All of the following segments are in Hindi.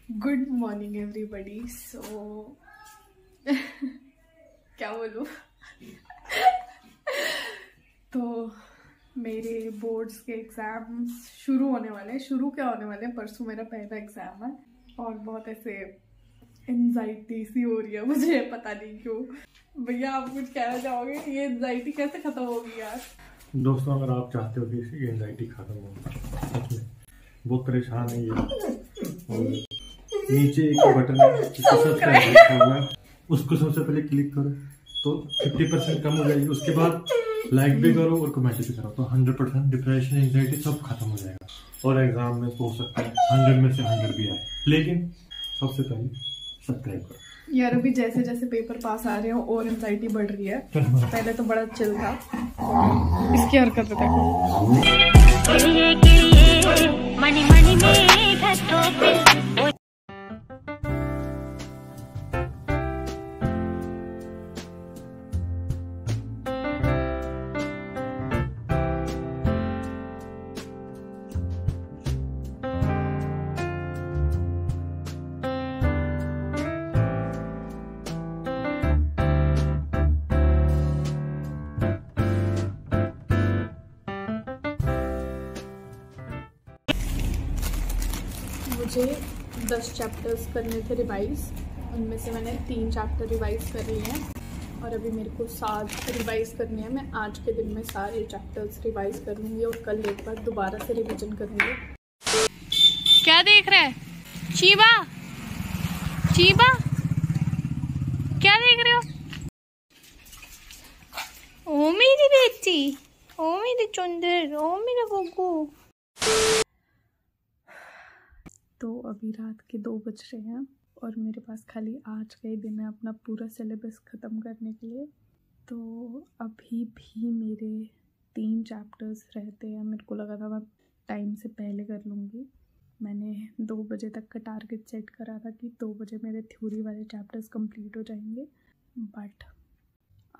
Good morning everybody. क्या बोलूँ तो मेरे बोर्ड्स के एग्जाम्स शुरू होने वाले हैं। परसों मेरा पहला एग्जाम है और बहुत ऐसे एंजाइटी सी हो रही है मुझे, पता नहीं क्यों। भैया आप कुछ कहना चाहोगे? ये एंजाइटी कैसे खत्म होगी यार? दोस्तों, अगर आप चाहते हो कि इसकी एंजाइटी खत्म हो, बहुत परेशान है ये, और नीचे एक बटन है जिसको सब्सक्राइब लिखा हुआ है, उसको सबसे पहले क्लिक करो तो 50% कम हो जाएगी। उसके बाद लाइक भी करो और कमेंट भी करो तो 100% डिप्रेशन, एंजाइटी सब खत्म हो जाएगा। और एग्जाम में सोच सकते हैं 100 में से 100 भी आए, लेकिन सबसे पहले सब्सक्राइब करो यार। अभी जैसे जैसे पेपर पास आ रहे हो और एंजाइटी बढ़ रही है। पहले तो बड़ा चिल था, इसकी हरकत देखो। मुझे 10 चैप्टर्स करने थे रिवाइज, उनमें से मैंने 3 चैप्टर रिवाइज कर लिए हैं और अभी मेरे को 7 रिवाइज करने हैं। मैं आज के दिन में सारे चैप्टर्स रिवाइज कर लूँगी और कल एक बार दोबारा से रिवीजन करूँगी। क्या देख रहा है चीबा? चीबा क्या देख रहे हो? ओ मेरी बेटी, ओ मेरी चुंदर, ओ मेरा गुग्गू। तो अभी रात के 2 बज रहे हैं और मेरे पास खाली आज का ही दिन है अपना पूरा सिलेबस ख़त्म करने के लिए। तो अभी भी मेरे 3 चैप्टर्स रहते हैं। मेरे को लगा था मैं टाइम से पहले कर लूँगी। मैंने 2 बजे तक का टारगेट सेट करा था कि 2 बजे मेरे थ्योरी वाले चैप्टर्स कंप्लीट हो जाएंगे, बट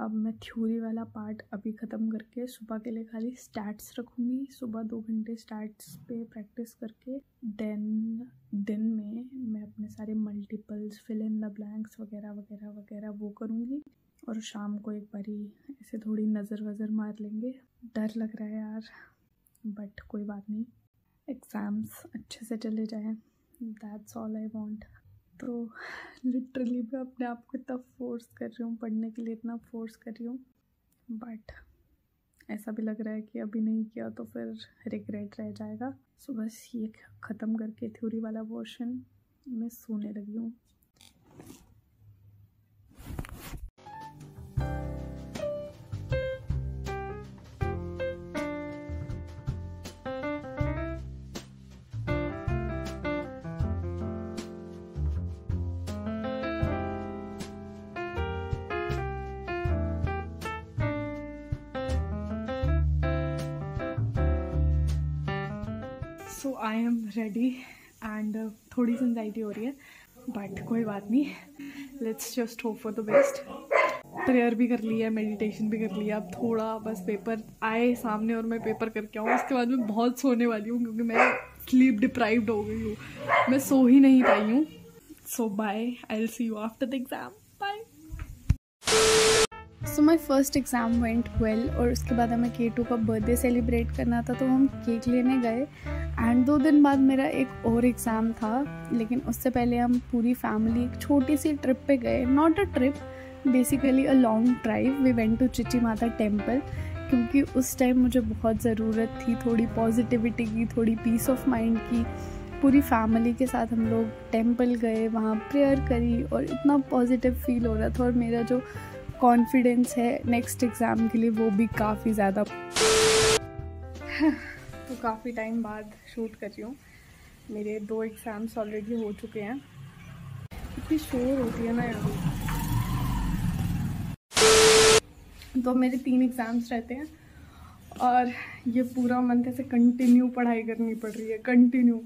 अब मैं थ्योरी वाला पार्ट अभी ख़त्म करके सुबह के लिए खाली स्टैट्स रखूँगी। सुबह 2 घंटे स्टैट्स पे प्रैक्टिस करके देन दिन में मैं अपने सारे multiples, fill in the blanks वगैरह वगैरह वगैरह वो करूँगी और शाम को एक बारी ऐसे थोड़ी नज़र मार लेंगे। डर लग रहा है यार, बट कोई बात नहीं, एग्ज़ाम्स अच्छे से चले जाएँ, दैट्स ऑल आई वांट। तो लिटरली मैं अपने आप को इतना फोर्स कर रही हूँ पढ़ने के लिए, इतना फोर्स कर रही हूँ, बट ऐसा भी लग रहा है कि अभी नहीं किया तो फिर रिग्रेट रह जाएगा। सो बस ये ख़त्म करके थ्योरी वाला पोर्शन मैं सोने लगी हूँ। सो आई एम रेडी एंड थोड़ी सी एंजाइटी हो रही है, बट कोई बात नहीं, let's just hope for the best. Prayer भी कर लिया, मेडिटेशन भी कर लिया, अब थोड़ा बस पेपर आए सामने और मैं पेपर करके आऊँ, उसके बाद मैं बहुत सोने वाली हूँ क्योंकि मैं स्लीप डिप्राइव्ड हो गई हूँ, मैं सो ही नहीं पाई हूँ। So bye, I will see you after the exam, bye. So my first exam went well और उसके बाद हमें K2 का बर्थडे सेलिब्रेट करना था तो हम केक लेने गए एंड 2 दिन बाद मेरा एक और एग्ज़ाम था। लेकिन उससे पहले हम पूरी फैमिली एक छोटी सी ट्रिप पे गए, not a trip, basically a long drive. We went to Chichi Mata temple क्योंकि उस टाइम मुझे बहुत ज़रूरत थी थोड़ी पॉजिटिविटी की, थोड़ी पीस ऑफ माइंड की। पूरी फैमिली के साथ हम लोग टेम्पल गए, वहाँ प्रेयर करी और इतना पॉजिटिव फील हो रहा था और मेरा जो कॉन्फिडेंस है नेक्स्ट एग्ज़ाम के लिए वो भी काफ़ी ज़्यादा। तो काफ़ी टाइम बाद शूट कर रही हूँ। मेरे 2 एग्ज़ाम्स ऑलरेडी हो चुके हैं। इतनी शोर होती है ना यार। तो मेरे 3 एग्ज़ाम्स रहते हैं और ये पूरा मंथ ऐसे कंटिन्यू पढ़ाई करनी पड़ रही है, कंटिन्यू।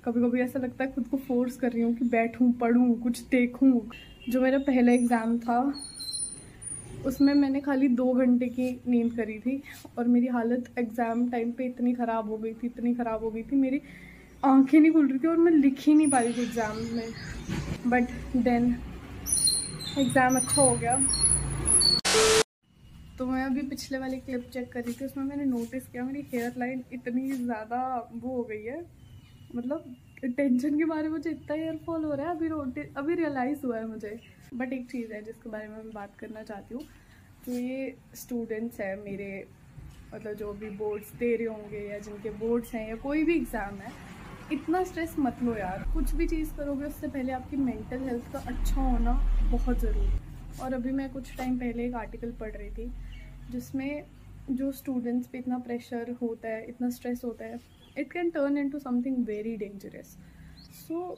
कभी कभी ऐसा लगता है खुद को फोर्स कर रही हूँ कि बैठूँ, पढ़ूँ, कुछ देखूँ। जो मेरा पहला एग्ज़ाम था उसमें मैंने खाली 2 घंटे की नींद करी थी और मेरी हालत एग्ज़ाम टाइम पे इतनी ख़राब हो गई थी, मेरी आंखें नहीं खुल रही थी और मैं लिख ही नहीं पा रही थी एग्ज़ाम में, बट देन एग्ज़ाम अच्छा हो गया। तो मैं अभी पिछले वाली क्लिप चेक कर रही थी, उसमें मैंने नोटिस किया मेरी हेयर लाइन इतनी ज़्यादा वो हो गई है, मतलब टेंशन के बारे में मुझे इतना हेयर फॉल हो रहा है, अभी रियलाइज़ हुआ है मुझे। बट एक चीज़ है जिसके बारे में मैं बात करना चाहती हूँ, तो ये स्टूडेंट्स हैं मेरे, मतलब जो भी बोर्ड्स दे रहे होंगे या जिनके बोर्ड्स हैं या कोई भी एग्ज़ाम है, इतना स्ट्रेस मत लो यार। कुछ भी चीज़ करोगे उससे पहले आपकी मेंटल हेल्थ का अच्छा होना बहुत ज़रूरी है। और अभी मैं कुछ टाइम पहले एक आर्टिकल पढ़ रही थी जिसमें जो स्टूडेंट्स पे इतना प्रेशर होता है, इतना स्ट्रेस होता है, it can turn into something very dangerous. So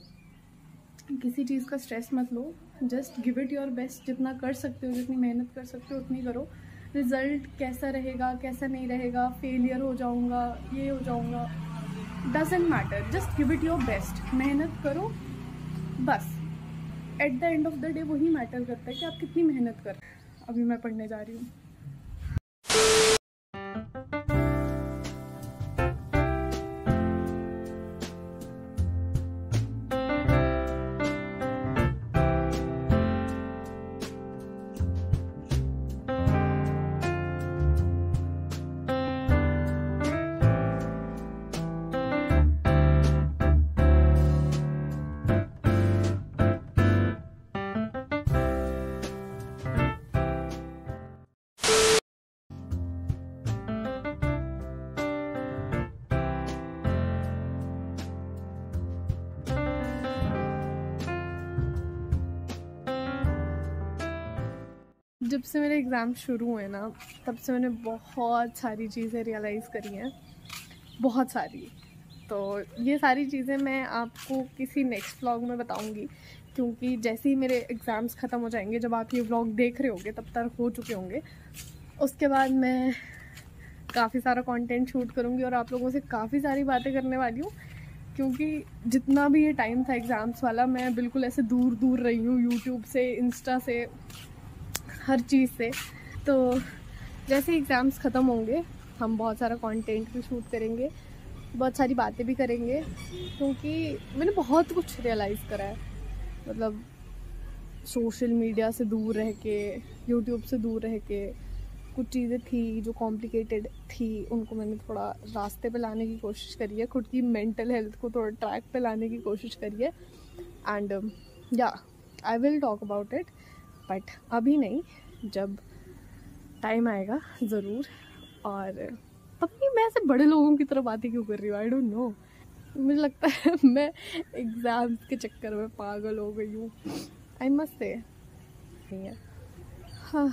किसी चीज़ का स्ट्रेस मत लो, just give it your best. जितना कर सकते हो, जितनी मेहनत कर सकते हो उतनी करो। रिज़ल्ट कैसा रहेगा कैसा नहीं रहेगा, फेलियर हो जाऊँगा ये हो जाऊँगा, doesn't matter, just give it your best. मेहनत करो बस, at the end of the day वही मैटर करता है कि आप कितनी मेहनत कर। अभी मैं पढ़ने जा रही हूँ। जब से मेरे एग्ज़ाम शुरू हुए ना, तब से मैंने बहुत सारी चीज़ें रियलाइज़ करी हैं, बहुत सारी। तो ये सारी चीज़ें मैं आपको किसी नेक्स्ट व्लॉग में बताऊंगी, क्योंकि जैसे ही मेरे एग्ज़ाम्स ख़त्म हो जाएंगे, जब आप ये व्लॉग देख रहे होंगे तब तक हो चुके होंगे, उसके बाद मैं काफ़ी सारा कंटेंट शूट करूँगी और आप लोगों से काफ़ी सारी बातें करने वाली हूँ। क्योंकि जितना भी ये टाइम था एग्ज़ाम्स वाला, मैं बिल्कुल ऐसे दूर दूर रही हूँ यूट्यूब से, इंस्टा से, हर चीज़ से। तो जैसे एग्ज़ाम्स ख़त्म होंगे हम बहुत सारा कंटेंट भी शूट करेंगे, बहुत सारी बातें भी करेंगे, क्योंकि मैंने बहुत कुछ रियलाइज़ करा है। मतलब सोशल मीडिया से दूर रह के, यूट्यूब से दूर रह के, कुछ चीज़ें थी जो कॉम्प्लिकेटेड थी, उनको मैंने थोड़ा रास्ते पे लाने की कोशिश करी है, खुद की मेंटल हेल्थ को थोड़ा ट्रैक पे लाने की कोशिश करी है। एंड या I will talk about it, but अभी नहीं, जब टाइम आएगा ज़रूर। और अभी मैं ऐसे बड़े लोगों की तरह बातें क्यों कर रही हूँ, आई डोंट नो। मुझे लगता है मैं एग्ज़ाम्स के चक्कर में पागल हो गई हूँ, आई मस्ट से। नहीं है, हाँ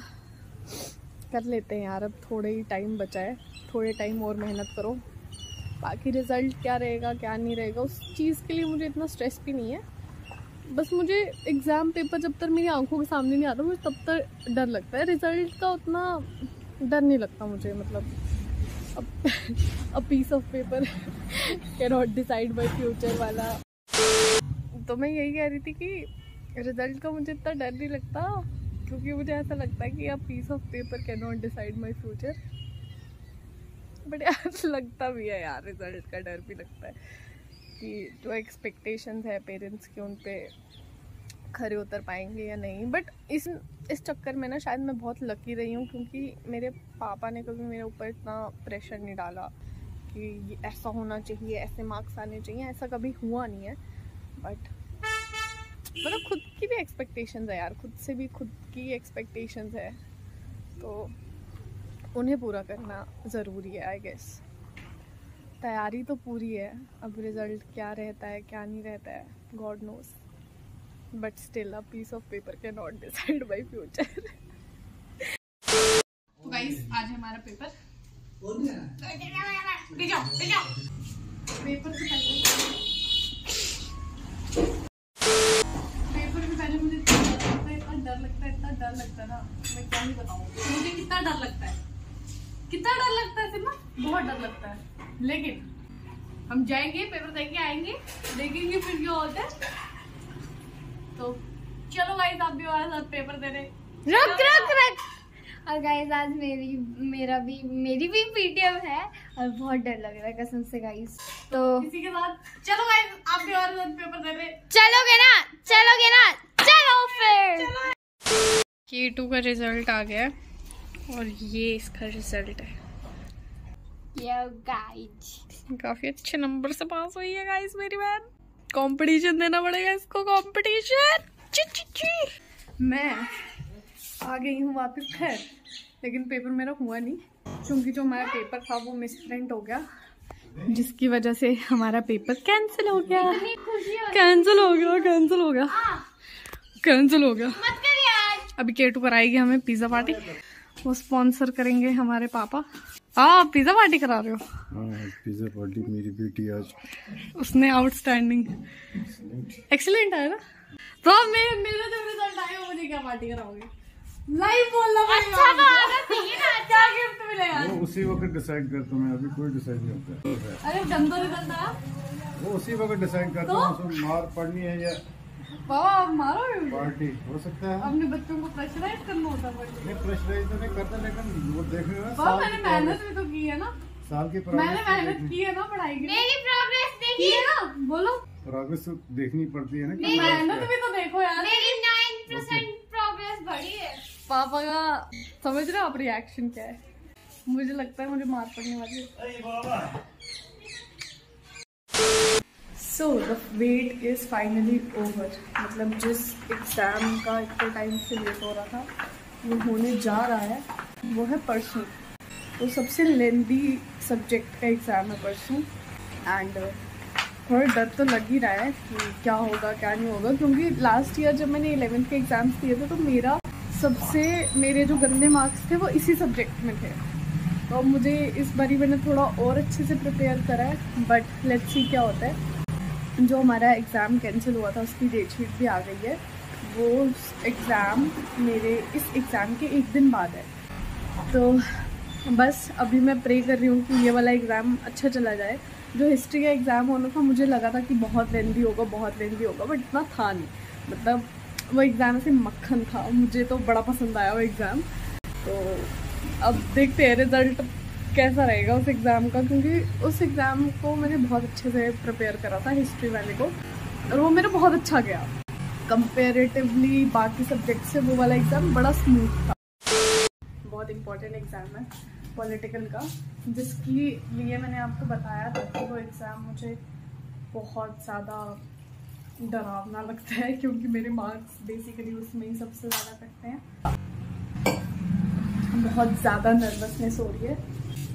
कर लेते हैं यार, अब थोड़े ही टाइम बचा है, थोड़े टाइम और मेहनत करो। बाकी रिज़ल्ट क्या रहेगा क्या नहीं रहेगा उस चीज़ के लिए मुझे इतना स्ट्रेस भी नहीं है। बस मुझे एग्ज़ाम पेपर जब तक मेरी आंखों के सामने नहीं आता, मुझे तब तक डर लगता है। रिज़ल्ट का उतना डर नहीं लगता मुझे, मतलब a piece of paper can not decide my future वाला। तो मैं यही कह रही थी कि रिज़ल्ट का मुझे इतना डर नहीं लगता, क्योंकि मुझे ऐसा लगता है कि a piece of paper can not decide my future. But यार लगता भी है यार, रिज़ल्ट का डर भी लगता है कि जो एक्सपेक्टेशंस है पेरेंट्स के, उन पे खरे उतर पाएंगे या नहीं। बट इस चक्कर में ना शायद मैं बहुत लकी रही हूँ, क्योंकि मेरे पापा ने कभी मेरे ऊपर इतना प्रेशर नहीं डाला कि ये ऐसा होना चाहिए, ऐसे मार्क्स आने चाहिए, ऐसा कभी हुआ नहीं है। बट मतलब खुद की भी एक्सपेक्टेशंस है यार, खुद से भी खुद की एक्सपेक्टेशंस है, तो उन्हें पूरा करना ज़रूरी है आई गेस। तैयारी तो पूरी है, अब रिज़ल्ट क्या रहता है क्या नहीं रहता है God knows, but still a piece of paper can not decide my future. तो गाइस आज है हमारा पेपर। पेपर से पहले मुझे इतना डर लगता है ना, मैं क्या ही बताऊँ। मुझे कितना डर लगता है फिर ना, बहुत डर लगता है। लेकिन हम जाएंगे, पेपर देके आएंगे, देखेंगे फिर क्या होता है। तो चलो गाइस, आप भी हमारे साथ पेपर दे रहे। और गाइस आज मेरी भी पीटीएम है और बहुत डर लग रहा है कसम से गाइस। तो इसी के साथ चलो गाइस, आप भी और पेपर दे रहे चलोगे ना चलो फिर। K2 का रिजल्ट आ गया और ये इसका रिजल्ट है। गाइस काफी अच्छे नंबर से पास हुई है गाइस मेरी बहन। कंपटीशन देना पड़ेगा इसको, कंपटीशन। मैं आ गई हूँ वापस घर, लेकिन पेपर मेरा हुआ नहीं क्योंकि जो हमारा पेपर था वो मिसप्रिंट हो गया, जिसकी वजह से हमारा पेपर कैंसिल हो गया। मत कर यार। अभी K2 कराएगी हमें पिज्जा पार्टी, वो स्पॉन्सर करेंगे हमारे पापा। हाँ, पिज्जा पार्टी करा रहे हो? हाँ, पिज्जा पार्टी मेरी बेटी आज उसने आउटस्टैंडिंग एक्सीलेंट है ना। तो अब मेरा जब रिजल्ट आएगा मुझे क्या पार्टी कराओगे? लाइव बोलना पड़ेगा। अच्छा तो आना चाहिए ना। क्या गिफ्ट मिलेगा? वो उसी वक्त डिसाइड करता हूँ मैं, अभी कोई डिसाइड नहीं होता। अरे गंदा रिजल्ट आया, वो उसी वक्त डिसाइड करता हूँ उसमें मार पड़नी है या बाबा आप मारो। पार्टी हो सकता है। अपने बच्चों को प्रेशराइज करना होता है। नहीं प्रेशराइज तो नहीं करता, लेकिन वो देखने में बाबा मैंने मेहनत भी तो की है ना। साल की मैंने मेहनत की है ना पढ़ाई की। मेरी प्रोग्रेस की देखिए है ना, बोलो। प्रोग्रेस तो देखनी पड़ती है ना। मेहनत भी तो देखो यार। मेरी 9% प्रोग्रेस बढ़ी है। पापा का समझ रहे हो आप रिएक्शन क्या है? मुझे लगता है मुझे मार पड़ने वाली है। So the wait is finally over. मतलब जिस एग्जाम का इतने टाइम से वेट हो रहा था वो होने जा रहा है, वो है परसों। तो सबसे लेंदी सब्जेक्ट का एग्ज़ाम है परसों एंड थोड़ा डर तो लग ही रहा है कि क्या होगा क्या नहीं होगा, क्योंकि लास्ट ईयर जब मैंने 11th के एग्ज़ाम्स दिए थे तो मेरे जो गंदे मार्क्स थे वो इसी सब्जेक्ट में थे। तो मुझे इस बारी मैंने थोड़ा और अच्छे से प्रिपेयर करा है, बट लेट्स सी क्या होता है। जो हमारा एग्ज़ाम कैंसिल हुआ था उसकी डेट शीट भी आ गई है। वो एग्ज़ाम मेरे इस एग्ज़ाम के एक दिन बाद है। तो बस अभी मैं प्रे कर रही हूँ कि ये वाला एग्ज़ाम अच्छा चला जाए। जो हिस्ट्री का एग्ज़ाम होना था मुझे लगा था कि बहुत लेंदी होगा, बट इतना था नहीं। मतलब वो एग्ज़ाम से मक्खन था, मुझे तो बड़ा पसंद आया वो एग्ज़ाम। तो अब देखते हैं रिज़ल्ट कैसा रहेगा उस एग्ज़ाम का, क्योंकि उस एग्ज़ाम को मैंने बहुत अच्छे से प्रिपेयर करा था, हिस्ट्री वाले को, और वो मेरा बहुत अच्छा गया कंपेरेटिवली बाकी सब्जेक्ट से। वो वाला एग्ज़ाम बड़ा स्मूथ था। बहुत इम्पोर्टेंट एग्ज़ाम है पॉलिटिकल का, जिसकी लिए मैंने आपको बताया था कि वो एग्ज़ाम मुझे बहुत ज़्यादा डरावना लगता है, क्योंकि मेरे मार्क्स बेसिकली उसमें ही सबसे ज़्यादा कटते हैं। बहुत ज़्यादा नर्वसनेस हो रही है,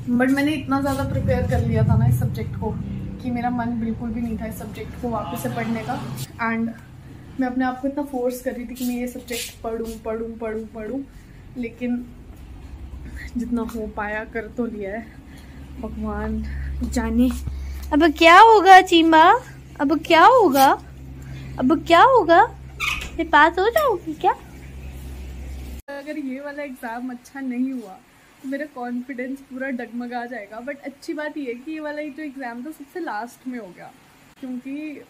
बट मैंने इतना ज़्यादा प्रिपेयर कर लिया था ना इस सब्जेक्ट को कि मेरा मन बिल्कुल भी नहीं था इस सब्जेक्ट को वापस से पढ़ने का। एंड मैं अपने आप को इतना फोर्स कर रही थी कि मैं ये सब्जेक्ट पढ़ूँ, लेकिन जितना हो पाया कर तो लिया है, भगवान जाने अब क्या होगा चीमा, अब क्या होगा, ये पास हो जाओगी क्या? अगर ये वाला एग्ज़ाम अच्छा नहीं हुआ तो मेरा कॉन्फिडेंस पूरा डगमगा जाएगा। बट अच्छी बात ये है कि ये वाला जो एग्ज़ाम था सबसे लास्ट में हो गया, क्योंकि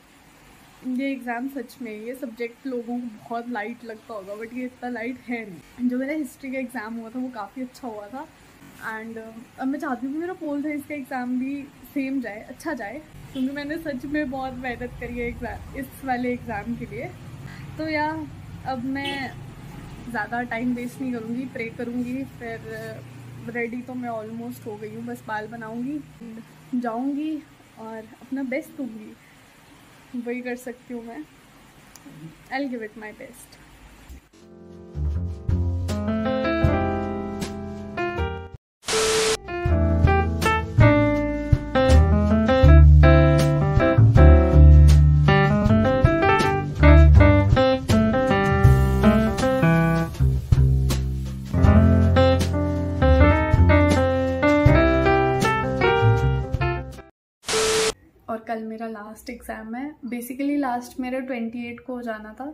ये एग्ज़ाम सच में ये सब्जेक्ट लोगों को बहुत लाइट लगता होगा, बट ये इतना लाइट है नहीं। जो मेरा हिस्ट्री का एग्ज़ाम हुआ था वो काफ़ी अच्छा हुआ था। एंड अब मैं चाहती हूँ कि मेरा पोल साइंस का एग्ज़ाम भी सेम जाए, अच्छा जाए, क्योंकि मैंने सच में बहुत मेहनत करी है इस वाले एग्ज़ाम के लिए। तो अब मैं ज़्यादा टाइम वेस्ट नहीं करूँगी, प्रे करूँगी, फिर रेडी तो मैं ऑलमोस्ट हो गई हूँ, बस बाल बनाऊँगी, जाऊँगी और अपना बेस्ट दूँगी, वही कर सकती हूँ मैं। I will give it my best. और कल मेरा लास्ट एग्ज़ाम है। बेसिकली लास्ट मेरा 28 को हो जाना था,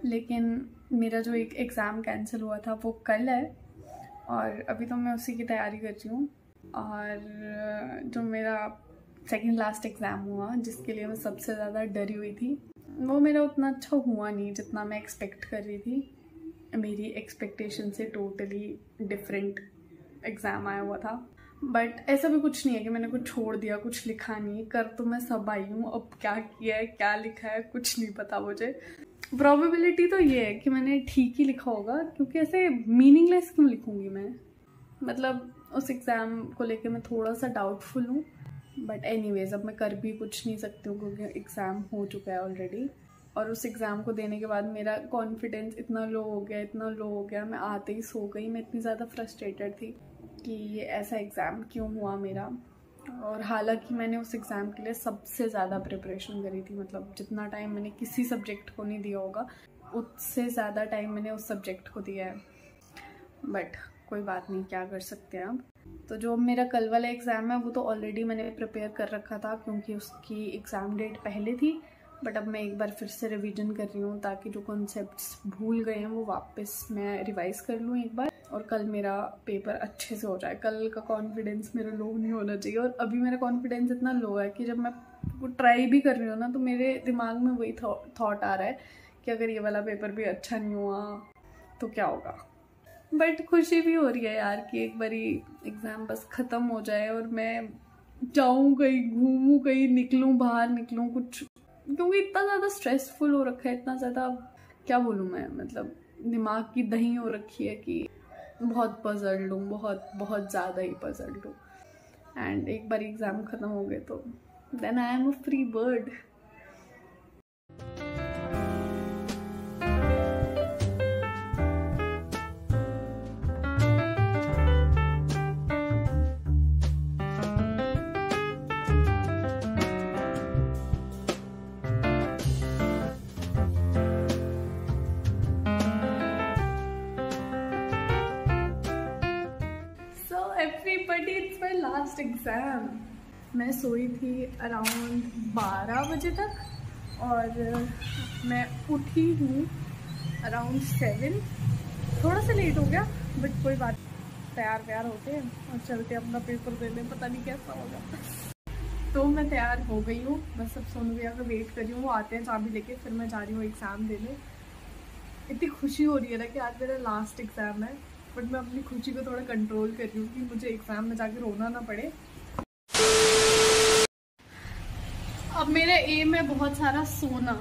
लेकिन मेरा जो एक एग्ज़ाम कैंसिल हुआ था वो कल है, और अभी तो मैं उसी की तैयारी कर रही हूँ। और जो मेरा सेकंड लास्ट एग्ज़ाम हुआ, जिसके लिए मैं सबसे ज़्यादा डरी हुई थी, वो मेरा उतना अच्छा हुआ नहीं जितना मैं एक्सपेक्ट कर रही थी। मेरी एक्सपेक्टेशन से टोटली डिफरेंट एग्ज़ाम आया हुआ था। बट ऐसा भी कुछ नहीं है कि मैंने कुछ छोड़ दिया, कुछ लिखा नहीं, कर तो मैं सब आई हूँ। अब क्या किया है, क्या लिखा है, कुछ नहीं पता मुझे। प्रोबेबिलिटी तो ये है कि मैंने ठीक ही लिखा होगा, क्योंकि ऐसे मीनिंगलेस क्यों लिखूँगी मैं। मतलब उस एग्ज़ाम को लेके मैं थोड़ा सा डाउटफुल हूँ, बट एनीवेज अब मैं कर भी कुछ नहीं सकती हूँ क्योंकि एग्ज़ाम हो चुका है ऑलरेडी। और उस एग्ज़ाम को देने के बाद मेरा कॉन्फिडेंस इतना लो हो गया, मैं आते ही सो गई। मैं इतनी ज़्यादा फ्रस्ट्रेटेड थी कि ये ऐसा एग्ज़ाम क्यों हुआ मेरा। और हालांकि मैंने उस एग्ज़ाम के लिए सबसे ज़्यादा प्रिपरेशन करी थी, मतलब जितना टाइम मैंने किसी सब्जेक्ट को नहीं दिया होगा उससे ज़्यादा टाइम मैंने उस सब्जेक्ट को दिया है। बट कोई बात नहीं, क्या कर सकते हैं अब। तो जो मेरा कल वाला एग्ज़ाम है वो तो ऑलरेडी मैंने प्रिपेयर कर रखा था, क्योंकि उसकी एग्ज़ाम डेट पहले थी। बट अब मैं एक बार फिर से रिवीजन कर रही हूँ ताकि जो कॉन्सेप्ट्स भूल गए हैं वो वापस मैं रिवाइज़ कर लूँ एक बार, और कल मेरा पेपर अच्छे से हो जाए। कल का कॉन्फिडेंस मेरा लो नहीं होना चाहिए, और अभी मेरा कॉन्फिडेंस इतना लो है कि जब मैं वो ट्राई भी कर रही हूँ ना तो मेरे दिमाग में वही थॉट आ रहा है कि अगर ये वाला पेपर भी अच्छा नहीं हुआ तो क्या होगा। बट खुशी भी हो रही है यार कि एक बारी एग्ज़ाम बस ख़त्म हो जाए और मैं जाऊँ कहीं, घूमूँ कहीं, निकलूँ बाहर, निकलूँ कुछ, क्योंकि इतना ज़्यादा स्ट्रेसफुल हो रखा है, इतना ज़्यादा क्या बोलूँ मैं, मतलब दिमाग की दही हो रखी है कि बहुत पजल्ड हूँ, बहुत ज़्यादा ही पजल्ड हूँ। एंड एक बार एग्ज़ाम ख़त्म हो गए तो then I am a free bird. Everybody, it's my last exam. मैं सोई थी अराउंड 12 बजे तक और मैं उठी हूँ अराउंड 7। थोड़ा सा लेट हो गया बट कोई बात। तैयार होते हैं और चलते अपना पेपर देने, पता नहीं कैसा होगा। तो मैं तैयार हो गई हूँ, बस अब सोनू भैया का वेट कर रही हूँ, वो आते हैं चाबी लेके, फिर मैं जा रही हूँ एग्ज़ाम देने। इतनी खुशी हो रही है ना कि आज मेरा लास्ट एग्ज़ाम है, बट मैं अपनी खुशी को थोड़ा कंट्रोल कर रही हूँ कि मुझे एग्ज़ाम में जाके रोना ना पड़े। अब मेरा एम है बहुत सारा सोना,